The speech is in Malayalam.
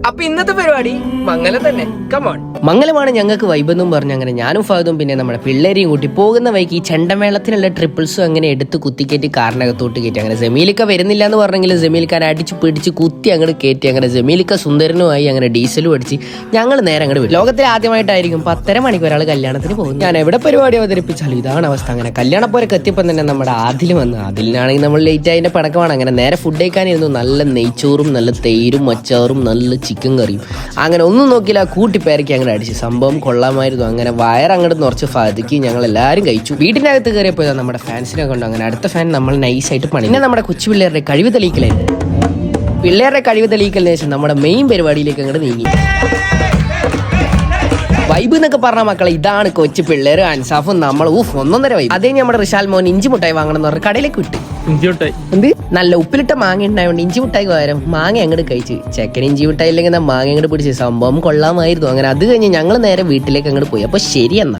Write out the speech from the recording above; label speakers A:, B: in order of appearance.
A: അപ്പൊ ഇന്നത്തെ പരിപാടി മംഗലം തന്നെ. കമോൺ.
B: മംഗലമാണ് ഞങ്ങൾക്ക് വൈബെന്നും പറഞ്ഞ് അങ്ങനെ ഞാനും ഫഹദും പിന്നെ നമ്മുടെ പിള്ളേരെയും കൂട്ടി പോകുന്ന വൈക്ക് ഈ ചെണ്ടമേളത്തിനുള്ള ട്രിപ്പിൾസും അങ്ങനെ എടുത്ത് കുത്തിക്കയറ്റി കാറിനകത്തോട്ട് കയറ്റി. അങ്ങനെ ജമീലിക്ക വരുന്നില്ല എന്ന് പറഞ്ഞെങ്കിൽ ജമീലിക്കാൻ അടിച്ച് പിടിച്ച് കുത്തി അങ്ങോട്ട് കയറ്റി. അങ്ങനെ ജമീലിക്ക സുന്ദരനുമായി അങ്ങനെ ഡീസലും അടിച്ച് ഞങ്ങൾ നേരെ അങ്ങോട്ട് വരും. ലോകത്തിൽ ആദ്യമായിട്ടായിരിക്കും 10:30 മണിക്ക് ഒരാൾ കല്യാണത്തിന് പോകും. ഞാൻ എവിടെ പരിപാടി അവതരിപ്പിച്ചാലും ഇതാണ് അവസ്ഥ. അങ്ങനെ കല്യാണപ്പോരൊക്കെ എത്തിയപ്പം തന്നെ നമ്മുടെ ആദിൽ വന്നു. ആദിലിനാണെങ്കിൽ നമ്മൾ ലേറ്റ് ആയതിന്റെ പണക്കമാണ്. അങ്ങനെ നേരെ ഫുഡ് കഴിക്കാനിരുന്നു. നല്ല നെയ്ച്ചോറും നല്ല തൈരും അച്ചാറും നല്ല ചിക്കൻ കറിയും. അങ്ങനെ ഒന്നും നോക്കിയില്ല, കൂട്ടി പേരയ്ക്ക് അങ്ങനെ അടിച്ച്. സംഭവം കൊള്ളാമായിരുന്നു. അങ്ങനെ വയറങ്ങോട്ട് നിറച്ച് ഫതിക്ക് ഞങ്ങൾ എല്ലാവരും കഴിച്ചു. വീട്ടിനകത്ത് കയറിയപ്പോൾ നമ്മുടെ ഫാൻസിനെ കൊണ്ട് അങ്ങനെ അടുത്ത ഫാൻ നമ്മൾ നൈസായിട്ട് പണി. പിന്നെ നമ്മുടെ കൊച്ചു പിള്ളേരുടെ കഴിവ് തെളിയിക്കലായിരുന്നു. പിള്ളേരുടെ കഴിവ് തെളിയിക്കലിന് ശേഷം നമ്മുടെ മെയിൻ പരിപാടിയിലേക്ക് അങ്ങോട്ട് നീങ്ങി. വൈബ് എന്നൊക്കെ പറഞ്ഞ മക്കളെ, ഇതാണ് കൊച്ചു പിള്ളേർ അൻസാഫും നമ്മൾ ഒന്നൊന്നര വൈബ്. അതേ നമ്മുടെ റിഷാൽ മോൻ ഇഞ്ചി മുട്ടായി വാങ്ങണം എന്ന് പറഞ്ഞ കടയിലേക്ക് വിട്ട്. എന്ത് നല്ല ഉപ്പിലിട്ട മാങ്ങ ഉണ്ടായതുകൊണ്ട് ഇഞ്ചി മുട്ടായി പകരം മാങ്ങ അങ്ങോട്ട് കഴിച്ച്. ചെക്കൻ ഇഞ്ചി മുട്ടായി ഇല്ലെങ്കിൽ മാങ്ങ അങ്ങോട്ട് പിടിച്ച്. സംഭവം കൊള്ളാമായിരുന്നു. അങ്ങനെ അത് കഴിഞ്ഞ് ഞങ്ങൾ നേരെ വീട്ടിലേക്ക് അങ്ങോട്ട് പോയി. അപ്പൊ ശരി എന്നാ.